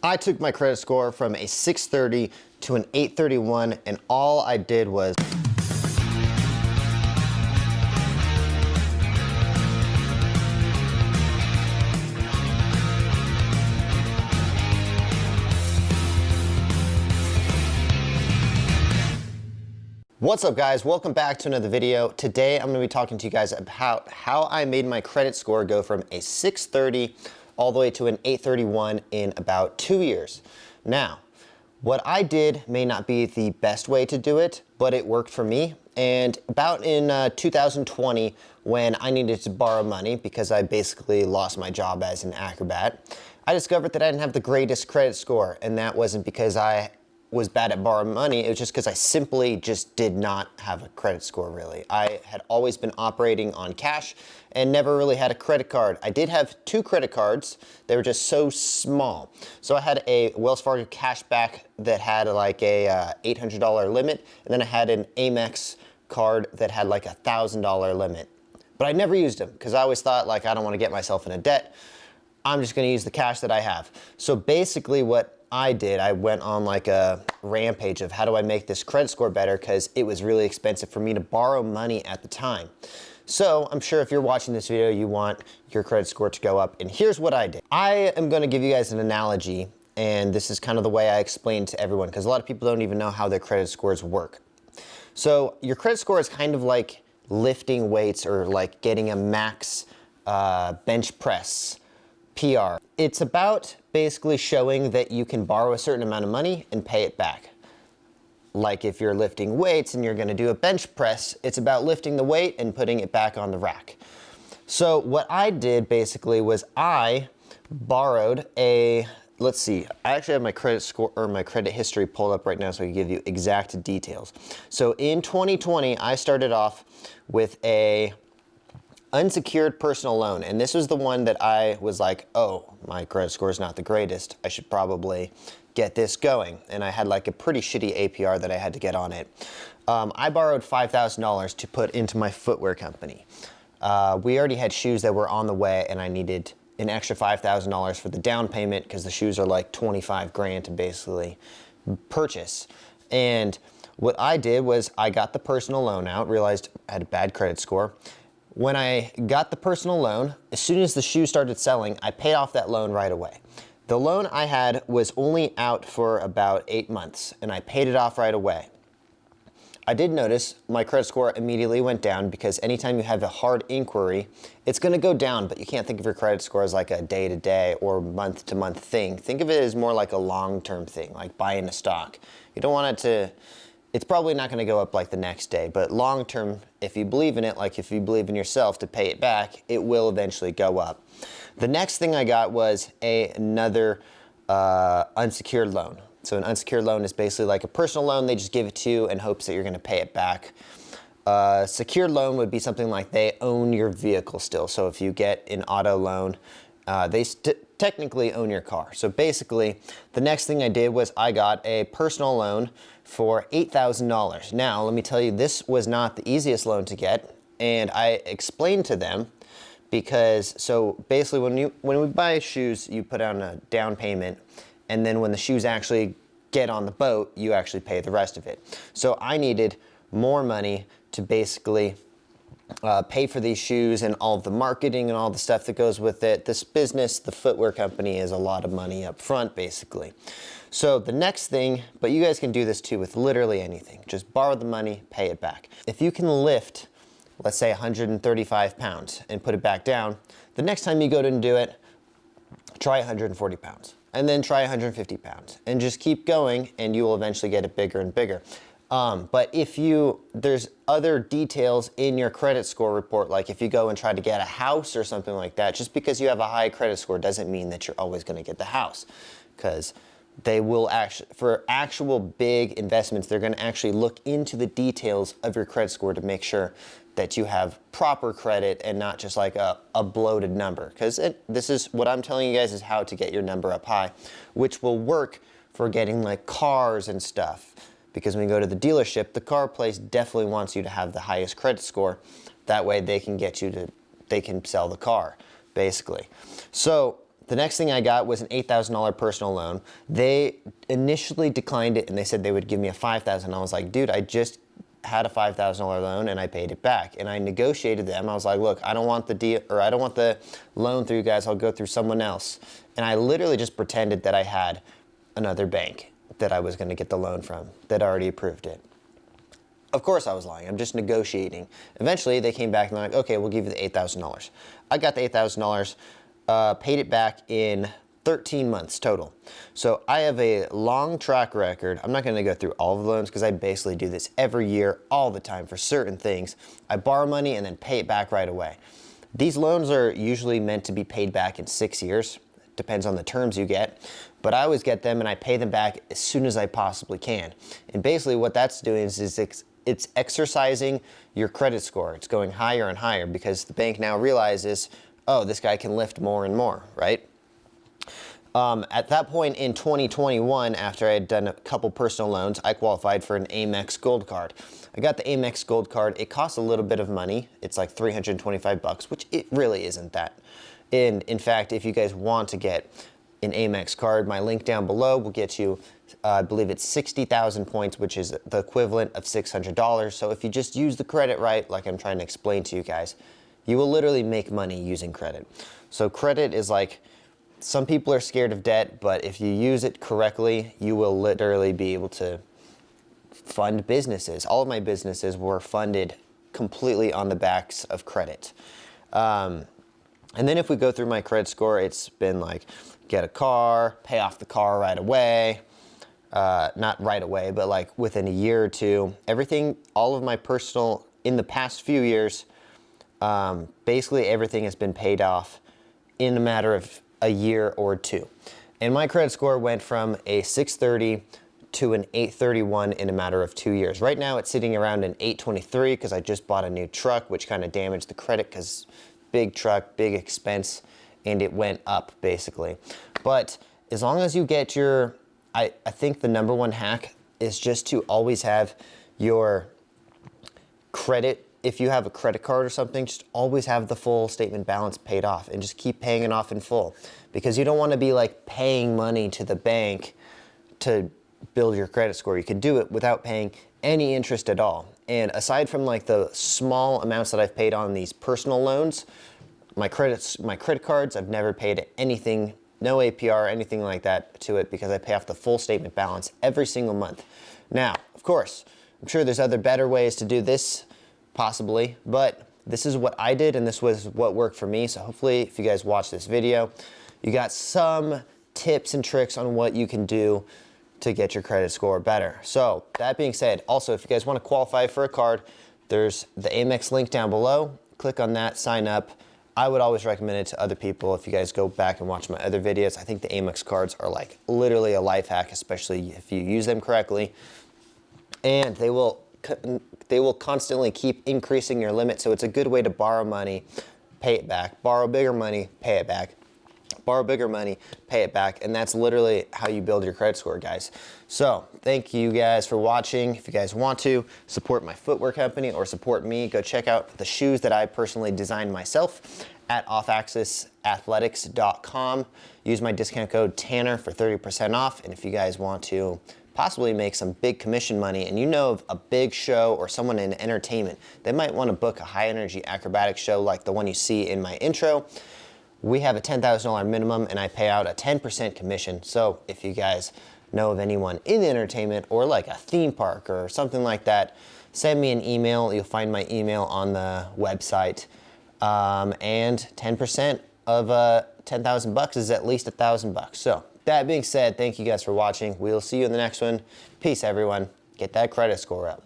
I took my credit score from a 630 to an 831, and all I did was What's up, guys? Welcome back to another video. Today I'm going to be talking to you guys about how I made my credit score go from a 630 all the way to an 831 in about 2 years. Now, what I did may not be the best way to do it, but it worked for me. And about in 2020, when I needed to borrow money because I basically lost my job as an acrobat, I discovered that I didn't have the greatest credit score, and that wasn't because I was bad at borrowing money. It was just because I simply just did not have a credit score, really. I had always been operating on cash and never really had a credit card. I did have 2 credit cards. They were just so small. So I had a Wells Fargo cashback that had like a $800 limit, and then I had an Amex card that had like a $1,000 limit. But I never used them because I always thought, like, I don't want to get myself in a debt. I'm just going to use the cash that I have. So basically what I did, I went on like a rampage of how do I make this credit score better, because it was really expensive for me to borrow money at the time. So I'm sure if you're watching this video, you want your credit score to go up, and here's what I did. I am going to give you guys an analogy, and this is kind of the way I explain to everyone, because a lot of people don't even know how their credit scores work. So your credit score is kind of like lifting weights or like getting a max bench press PR. It's about basically showing that you can borrow a certain amount of money and pay it back. Like if you're lifting weights and you're going to do a bench press, it's about lifting the weight and putting it back on the rack. So what I did basically was I borrowed a, let's see, I actually have my credit score or my credit history pulled up right now so I can give you exact details. So in 2020, I started off with a unsecured personal loan, and this was the one that I was like, oh, my credit score is not the greatest, I should probably get this going. And I had like a pretty shitty APR that I had to get on it. I borrowed $5,000 to put into my footwear company. We already had shoes that were on the way, and I needed an extra $5,000 for the down payment because the shoes are like 25 grand to basically purchase. And what I did was I got the personal loan out, realized I had a bad credit score. When I got the personal loan, as soon as the shoes started selling, I paid off that loan right away. The loan I had was only out for about 8 months, and I paid it off right away. I did notice my credit score immediately went down, because anytime you have a hard inquiry, it's going to go down, but you can't think of your credit score as like a day-to-day or month-to-month thing. Think of it as more like a long-term thing, like buying a stock. You don't want it to, it's probably not going to go up like the next day, but long term, if you believe in it, like if you believe in yourself to pay it back, it will eventually go up. The next thing I got was another unsecured loan. So an unsecured loan is basically like a personal loan. They just give it to you in hopes that you're going to pay it back. Secured loan would be something like they own your vehicle still. So if you get an auto loan, they technically own your car. So basically, the next thing I did was I got a personal loan for $8,000. Now, let me tell you, this was not the easiest loan to get, and I explained to them because, so basically when we buy shoes, you put down a down payment, and then when the shoes actually get on the boat, you actually pay the rest of it. So I needed more money to basically pay for these shoes and all the marketing and all the stuff that goes with it. This business, the footwear company, is a lot of money up front, basically. So the next thing, but you guys can do this too with literally anything. Just borrow the money, pay it back. If you can lift, let's say 135 pounds and put it back down, the next time you go to do it, try 140 pounds and then try 150 pounds and just keep going, and you will eventually get it bigger and bigger. But if there's other details in your credit score report, like if you go and try to get a house or something like that, just because you have a high credit score doesn't mean that you're always going to get the house, because they will actually, for actual big investments, they're going to actually look into the details of your credit score to make sure that you have proper credit and not just like a bloated number. Because this is what I'm telling you guys is how to get your number up high, which will work for getting like cars and stuff. Because when you go to the dealership, the car place definitely wants you to have the highest credit score. That way they can get you to, they can sell the car, basically. So the next thing I got was an $8,000 personal loan. They initially declined it and they said they would give me a $5,000. I was like, dude, I just had a $5,000 loan and I paid it back. And I negotiated them. I was like, look, I don't want the deal, or I don't want the loan through you guys. I'll go through someone else. And I literally just pretended that I had another bank that I was going to get the loan from that already approved it. Of course I was lying. I'm just negotiating. Eventually they came back and they're like, okay, we'll give you the $8,000. I got the $8,000, paid it back in 13 months total. So I have a long track record. I'm not going to go through all of the loans because I basically do this every year, all the time for certain things. I borrow money and then pay it back right away. These loans are usually meant to be paid back in 6 years. Depends on the terms you get. But I always get them and I pay them back as soon as I possibly can. And basically what that's doing is it's exercising your credit score. It's going higher and higher because the bank now realizes, oh, this guy can lift more and more, right? At that point in 2021, after I had done a couple personal loans, I qualified for an Amex Gold Card. I got the Amex Gold Card. It costs a little bit of money. It's like $325, which it really isn't that. And in fact, if you guys want to get an Amex card, my link down below will get you, I believe it's 60,000 points, which is the equivalent of $600. So if you just use the credit right, like I'm trying to explain to you guys, you will literally make money using credit. So credit is like, some people are scared of debt, but if you use it correctly, you will literally be able to fund businesses. All of my businesses were funded completely on the backs of credit. And then if we go through my credit score, it's been like, get a car, pay off the car right away. Not right away, but like within a year or two. Everything, all of my personal, in the past few years, basically everything has been paid off in a matter of a year or two. And my credit score went from a 630 to an 831 in a matter of 2 years. Right now it's sitting around an 823 because I just bought a new truck, which kind of damaged the credit because big truck, big expense, and it went up basically. But as long as you get your, I think the number one hack is just to always have your credit. If you have a credit card or something, just always have the full statement balance paid off and just keep paying it off in full, because you don't want to be like paying money to the bank to build your credit score. You can do it without paying any interest at all. And aside from like the small amounts that I've paid on these personal loans, my credit cards, I've never paid anything, no APR, anything like that to it, because I pay off the full statement balance every single month. Now, of course, I'm sure there's other better ways to do this, possibly, but this is what I did and this was what worked for me. So hopefully if you guys watch this video, you got some tips and tricks on what you can do to get your credit score better. So that being said, also if you guys want to qualify for a card, there's the Amex link down below. Click on that, sign up. I would always recommend it to other people. If you guys go back and watch my other videos, I think the Amex cards are like literally a life hack, especially if you use them correctly. And they will constantly keep increasing your limit. So it's a good way to borrow money, pay it back, borrow bigger money, pay it back, borrow bigger money, pay it back. And that's literally how you build your credit score, guys. So thank you guys for watching. If you guys want to support my footwear company or support me, go check out the shoes that I personally designed myself at offaxisathletics.com. Use my discount code Tanner for 30% off. And if you guys want to possibly make some big commission money and you know of a big show or someone in entertainment, they might want to book a high energy acrobatic show like the one you see in my intro. We have a $10,000 minimum and I pay out a 10% commission. So if you guys know of anyone in entertainment or like a theme park or something like that, send me an email. You'll find my email on the website. And 10% of 10,000 bucks is at least $1,000. So that being said, thank you guys for watching. We'll see you in the next one. Peace, everyone. Get that credit score up.